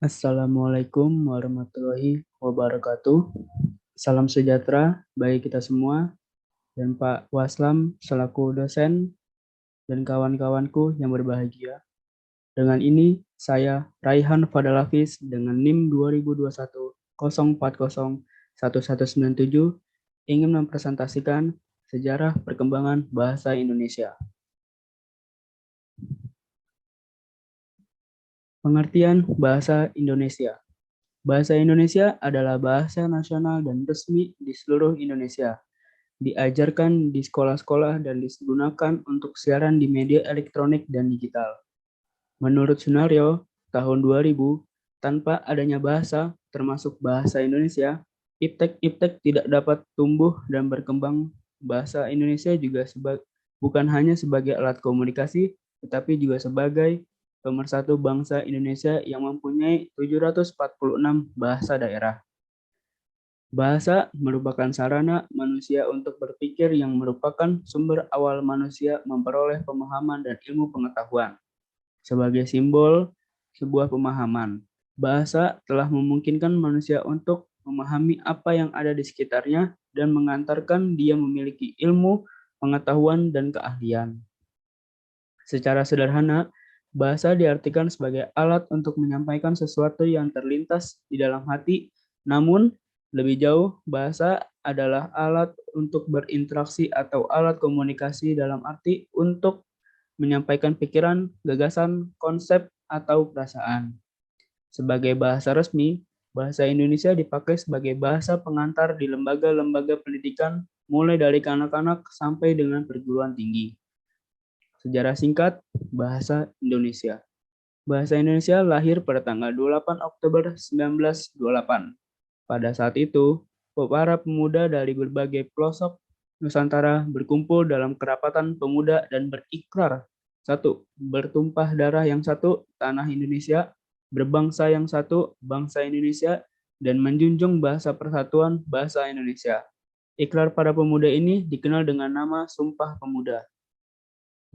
Assalamualaikum warahmatullahi wabarakatuh. Salam sejahtera bagi kita semua dan Pak Waslam selaku dosen dan kawan-kawanku yang berbahagia. Dengan ini saya Raihan Fadal Hafiz dengan NIM 2021 040 1197 ingin mempresentasikan sejarah perkembangan bahasa Indonesia. Pengertian bahasa Indonesia. Bahasa Indonesia adalah bahasa nasional dan resmi di seluruh Indonesia. Diajarkan di sekolah-sekolah dan digunakan untuk siaran di media elektronik dan digital. Menurut Sunario, tahun 2000, tanpa adanya bahasa, termasuk bahasa Indonesia, iptek-iptek tidak dapat tumbuh dan berkembang. Bahasa Indonesia juga bukan hanya sebagai alat komunikasi, tetapi juga sebagai pemersatu bangsa Indonesia yang mempunyai 746 bahasa daerah. Bahasa merupakan sarana manusia untuk berpikir yang merupakan sumber awal manusia memperoleh pemahaman dan ilmu pengetahuan. Sebagai simbol sebuah pemahaman, bahasa telah memungkinkan manusia untuk memahami apa yang ada di sekitarnya dan mengantarkan dia memiliki ilmu, pengetahuan, dan keahlian. Secara sederhana, bahasa diartikan sebagai alat untuk menyampaikan sesuatu yang terlintas di dalam hati, namun lebih jauh, bahasa adalah alat untuk berinteraksi atau alat komunikasi dalam arti untuk menyampaikan pikiran, gagasan, konsep, atau perasaan. Sebagai bahasa resmi, bahasa Indonesia dipakai sebagai bahasa pengantar di lembaga-lembaga pendidikan mulai dari kanak-kanak sampai dengan perguruan tinggi. Sejarah singkat bahasa Indonesia. Bahasa Indonesia lahir pada tanggal 28 Oktober 1928. Pada saat itu, para pemuda dari berbagai pelosok Nusantara berkumpul dalam kerapatan pemuda dan berikrar. Satu, bertumpah darah yang satu, tanah Indonesia, berbangsa yang satu, bangsa Indonesia, dan menjunjung bahasa persatuan bahasa Indonesia. Ikrar para pemuda ini dikenal dengan nama Sumpah Pemuda.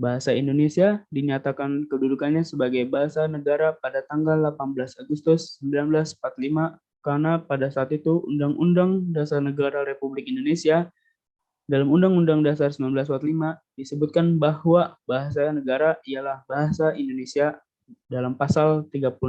Bahasa Indonesia dinyatakan kedudukannya sebagai bahasa negara pada tanggal 18 Agustus 1945 karena pada saat itu Undang-Undang Dasar Negara Republik Indonesia dalam Undang-Undang Dasar 1945 disebutkan bahwa bahasa negara ialah bahasa Indonesia dalam pasal 36.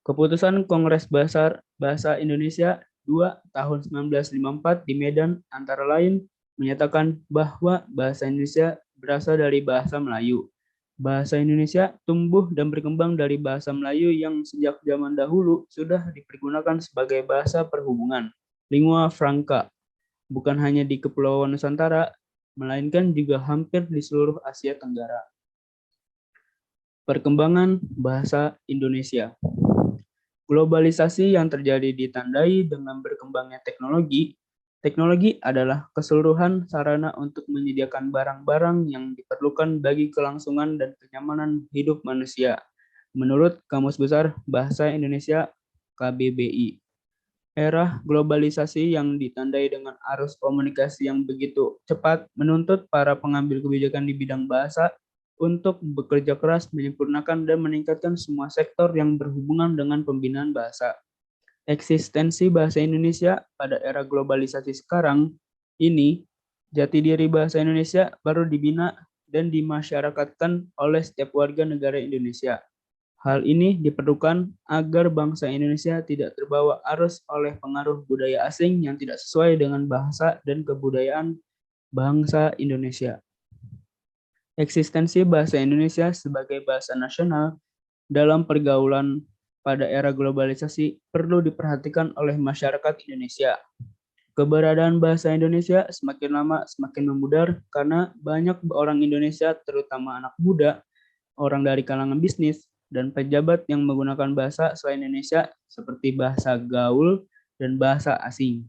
Keputusan Kongres Besar Bahasa Indonesia 2 tahun 1954 di Medan antara lain menyatakan bahwa bahasa Indonesia berasal dari bahasa Melayu. Bahasa Indonesia tumbuh dan berkembang dari bahasa Melayu yang sejak zaman dahulu sudah dipergunakan sebagai bahasa perhubungan, lingua franca, bukan hanya di Kepulauan Nusantara, melainkan juga hampir di seluruh Asia Tenggara. Perkembangan bahasa Indonesia. Globalisasi yang terjadi ditandai dengan berkembangnya teknologi. Teknologi adalah keseluruhan sarana untuk menyediakan barang-barang yang diperlukan bagi kelangsungan dan kenyamanan hidup manusia. Menurut Kamus Besar Bahasa Indonesia KBBI. Era globalisasi yang ditandai dengan arus komunikasi yang begitu cepat menuntut para pengambil kebijakan di bidang bahasa untuk bekerja keras menyempurnakan dan meningkatkan semua sektor yang berhubungan dengan pembinaan bahasa. Eksistensi bahasa Indonesia pada era globalisasi sekarang ini, jati diri bahasa Indonesia baru dibina dan dimasyarakatkan oleh setiap warga negara Indonesia. Hal ini diperlukan agar bangsa Indonesia tidak terbawa arus oleh pengaruh budaya asing yang tidak sesuai dengan bahasa dan kebudayaan bangsa Indonesia. Eksistensi bahasa Indonesia sebagai bahasa nasional dalam pergaulan pada era globalisasi perlu diperhatikan oleh masyarakat Indonesia. Keberadaan bahasa Indonesia semakin lama semakin memudar karena banyak orang Indonesia, terutama anak muda, orang dari kalangan bisnis, dan pejabat yang menggunakan bahasa selain Indonesia seperti bahasa gaul dan bahasa asing.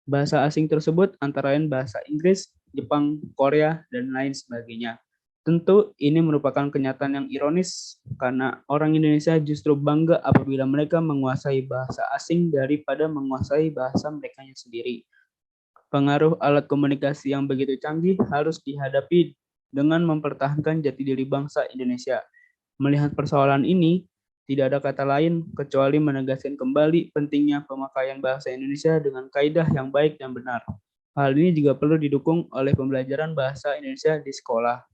Bahasa asing tersebut antara lain bahasa Inggris, Jepang, Korea, dan lain sebagainya. Tentu ini merupakan kenyataan yang ironis karena orang Indonesia justru bangga apabila mereka menguasai bahasa asing daripada menguasai bahasa mereka sendiri. Pengaruh alat komunikasi yang begitu canggih harus dihadapi dengan mempertahankan jati diri bangsa Indonesia. Melihat persoalan ini, Tidak ada kata lain kecuali menegaskan kembali pentingnya pemakaian bahasa Indonesia dengan kaidah yang baik dan benar. Hal ini juga perlu didukung oleh pembelajaran bahasa Indonesia di sekolah.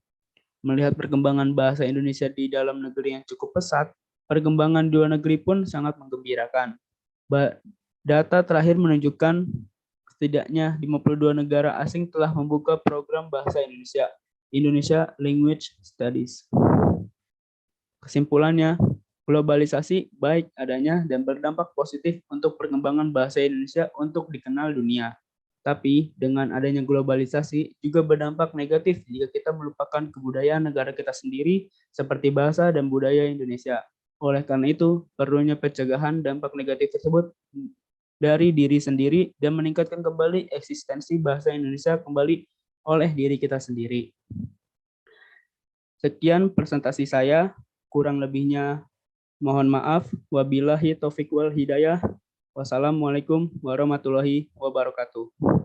Melihat perkembangan bahasa Indonesia di dalam negeri yang cukup pesat, perkembangan di luar negeri pun sangat menggembirakan. Data terakhir menunjukkan setidaknya 52 negara asing telah membuka program bahasa Indonesia, Indonesia Language Studies. Kesimpulannya, globalisasi baik adanya dan berdampak positif untuk perkembangan bahasa Indonesia untuk dikenal dunia. Tapi dengan adanya globalisasi juga berdampak negatif jika kita melupakan kebudayaan negara kita sendiri seperti bahasa dan budaya Indonesia. Oleh karena itu, perlunya pencegahan dampak negatif tersebut dari diri sendiri dan meningkatkan kembali eksistensi bahasa Indonesia kembali oleh diri kita sendiri. Sekian presentasi saya, kurang lebihnya mohon maaf. Wabillahi taufiq wal hidayah. Wassalamualaikum warahmatullahi wabarakatuh.